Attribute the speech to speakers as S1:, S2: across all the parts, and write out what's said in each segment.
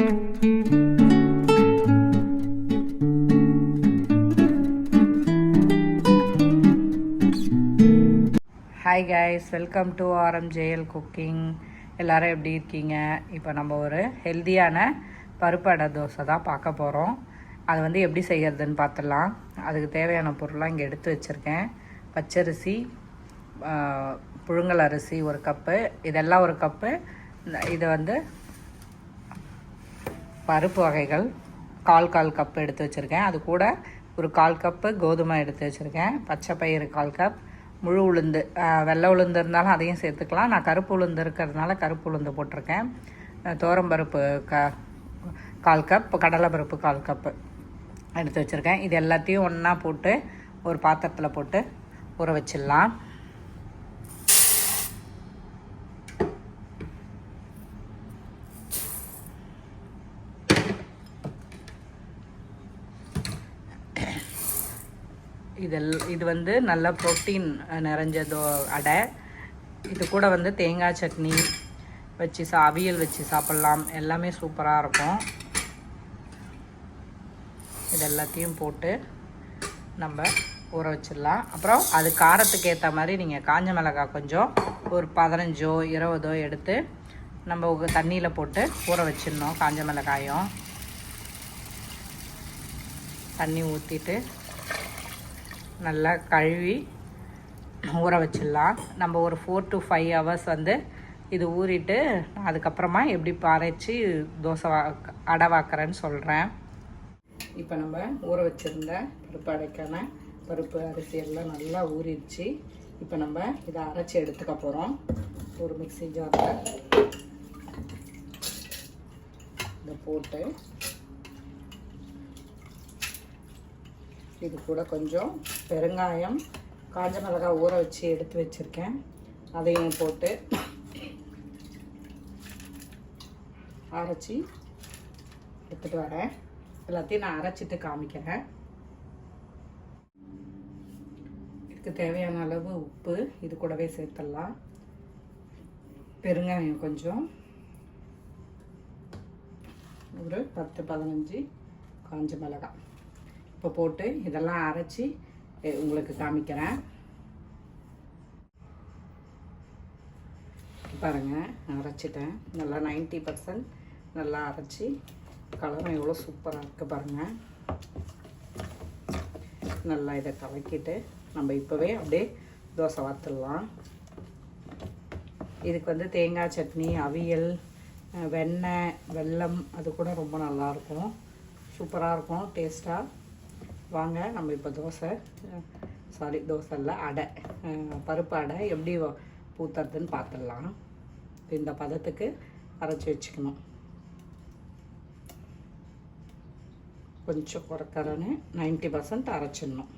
S1: Hi guys, welcome to RMJL cooking. எல்லோரும் எப்படி இருக்கீங்க? இப்போ நம்ம ஒரு ஹெல்த்தியான பருப்பு அடை தோசை தான் பார்க்க போகிறோம். அது வந்து எப்படி செய்கிறதுன்னு பார்த்துடலாம். அதுக்கு தேவையான பொருளாக இங்கே எடுத்து வச்சுருக்கேன். பச்சரிசி, புழுங்கல் அரிசி ஒரு கப்பு, இதெல்லாம் ஒரு கப்பு. இது வந்து பருப்பு வகைகள் கால் கப்பு எடுத்து வச்சுருக்கேன். அது கூட ஒரு 1/4 கப்பு கோதுமை எடுத்து வச்சுருக்கேன். பச்சை பயிறு 1/4 கப், முழு உளுந்து, வெள்ளை உளுந்து இருந்தாலும் அதையும் சேர்த்துக்கலாம். நான் கருப்பு உளுந்து இருக்கிறதுனால கருப்பு உளுந்து போட்டிருக்கேன். துவரம்பருப்பு 1/4 கப், கடலைப்பருப்பு 1/4 கப்பு எடுத்து வச்சுருக்கேன். இது எல்லாத்தையும் ஒன்றா போட்டு ஒரு பாத்திரத்தில் போட்டு ஊற வச்சிடலாம். இது வந்து நல்ல ப்ரோட்டீன் நிறைஞ்சதோ அடை. இது கூட வந்து தேங்காய் சட்னி வச்சு அவியல் வச்சு சாப்பிட்லாம். எல்லாமே சூப்பராக இருக்கும். இது எல்லாத்தையும் போட்டு நம்ம ஊற வச்சிடலாம். அப்புறம் அது காரத்துக்கு ஏற்ற மாதிரி நீங்கள் காஞ்ச மிளகாய் கொஞ்சம் ஒரு 15 20 எடுத்து நம்ம தண்ணியில் போட்டு ஊற வச்சிடணும். காஞ்ச மிளகாயும் தண்ணி ஊற்றிட்டு நல்லா கழுவி ஊற வச்சிடலாம். நம்ம ஒரு 4 to 5 hours வந்து இது ஊறிட்டு அதுக்கப்புறமா எப்படி அரைச்சி தோசை அடை வாக்குறேன்னு சொல்கிறேன். இப்போ நம்ம ஊற வச்சுருந்த பருப்பு அடைக்கான பருப்பு அரிசி எல்லாம் நல்லா ஊறிடுச்சு. இப்போ நம்ம இதை அரைச்சி எடுத்துக்க போகிறோம். ஒரு மிக்ஸி ஜாரில் இதை போட்டு இது கூட கொஞ்சம் பெருங்காயம், காஞ்ச மிளகாய் ஊற வச்சு எடுத்து வச்சுருக்கேன், அதையும் போட்டு அரைச்சி எடுத்துகிட்டு வரேன். எல்லாத்தையும் நான் அரைச்சிட்டு காமிக்கிறேன். இதுக்கு தேவையான அளவு உப்பு இது கூடவே சேர்த்துடலாம். பெருங்காயம் கொஞ்சம், ஒரு 10-15 காஞ்ச மிளகாய் இப்போ போட்டு இதெல்லாம் அரைச்சி உங்களுக்கு காமிக்கிறேன். பாருங்கள், அரைச்சிட்டேன். நல்லா 90% நல்லா அரைச்சி கலரும் எவ்வளோ சூப்பராக இருக்குது பாருங்கள். நல்லா இதை கலக்கிட்டு நம்ம இப்போவே அப்படியே தோசை வார்த்துடலாம். இதுக்கு வந்து தேங்காய் சட்னி, அவியல், வெண்ணெய், வெல்லம் அது கூட ரொம்ப நல்லாயிருக்கும். சூப்பராக இருக்கும், டேஸ்ட்டாக. வாங்க நம்ம இப்போ தோசை இல்லை அடை, பருப்பு அடை எப்படி ஊற்றுறதுன்னு பார்த்துடலாம். இந்த பதத்துக்கு அரைச்சி வச்சுக்கணும். கொஞ்சம் குறைக்கறன்னு 90% அரைச்சிடணும்.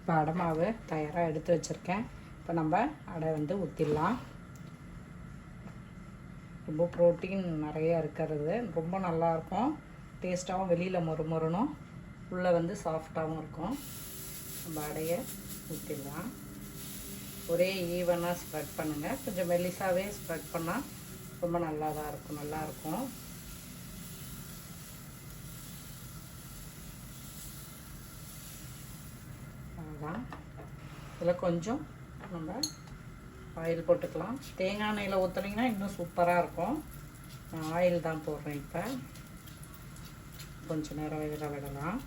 S1: இப்போ அடை மாவு தயாராக எடுத்து வச்சுருக்கேன். இப்போ நம்ம அடை வந்து ஊற்றிடலாம். ரொம்ப ப்ரோட்டீன் நிறையா இருக்கிறது, ரொம்ப நல்லாயிருக்கும். டேஸ்ட்டாகவும், வெளியில் மொறுமொறணும், உள்ளே வந்து சாஃப்டாகவும் இருக்கும். நம்ம அடையை ஊற்றிடலாம். ஒரே ஈவனாக ஸ்ப்ரெட் பண்ணுங்கள். கொஞ்சம் மெல்லிசாவே ஸ்ப்ரெட் பண்ணால் ரொம்ப நல்லா தான் இருக்கும், நல்லாயிருக்கும். அதுதான். இதில் கொஞ்சம் நம்ம ஆயில் போட்டுக்கலாம். தேங்காய் எண்ணெயில் ஊற்றுனீங்கன்னா இன்னும் சூப்பராக இருக்கும். நான் ஆயில் தான் போடுறேன். இப்போ கொஞ்சம் நேரம் இதில் விடலாம்.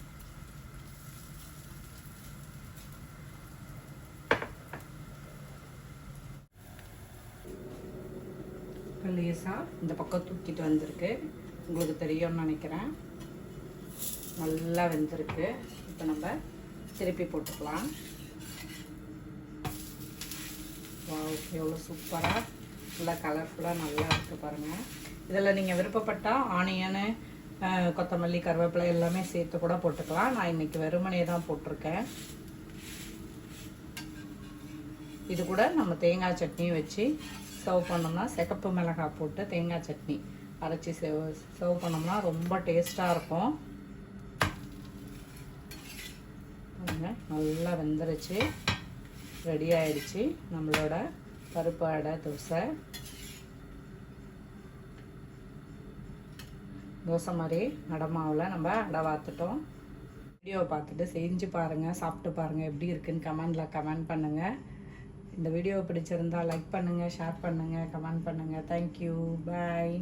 S1: இப்போ லேசாக இந்த பக்கம் தூக்கிட்டு வந்திருக்கு, உங்களுக்கு தெரியும்னு நினைக்கிறேன். நல்லா வெந்திருக்கு. இப்போ நம்ம திருப்பி போட்டுக்கலாம். எவ்வளோ சூப்பராக நல்லா கலர்ஃபுல்லாக நல்லா இருக்குது பாருங்கள். இதில் நீங்கள் விருப்பப்பட்டால் ஆனியனு, கொத்தமல்லி, கருவேப்பிலை எல்லாமே சேர்த்து கூட போட்டுக்கலாம். நான் இன்றைக்கி வெறுமனே தான் போட்டிருக்கேன். இது கூட நம்ம தேங்காய் சட்னி வச்சு சர்வ் பண்ணோம்னா, சிகப்பு மிளகாய் போட்டு தேங்காய் சட்னி அரைச்சி சர்வ் பண்ணோம்னா ரொம்ப டேஸ்ட்டாக இருக்கும். நல்லா வெந்துருச்சு. ரெடி ஆயிடுச்சு நம்மளோட பருப்பு அடை தோசை. தோசை மாதிரி அடை மாவில் நம்ம அடை வாத்துட்டோம். வீடியோவை பார்த்துட்டு செஞ்சு பாருங்கள், சாப்பிட்டு பாருங்கள், எப்படி இருக்குன்னு கமெண்டில் கமெண்ட் பண்ணுங்கள். இந்த வீடியோ பிடிச்சிருந்தால் லைக் பண்ணுங்கள், ஷேர் பண்ணுங்கள், கமெண்ட் பண்ணுங்கள். தேங்க்யூ, பாய்.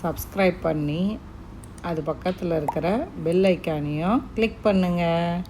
S1: சப்ஸ்கிரைப் பண்ணி அது பக்கத்தில் இருக்கிற பெல் ஐக்கானையும் கிளிக் பண்ணுங்கள்.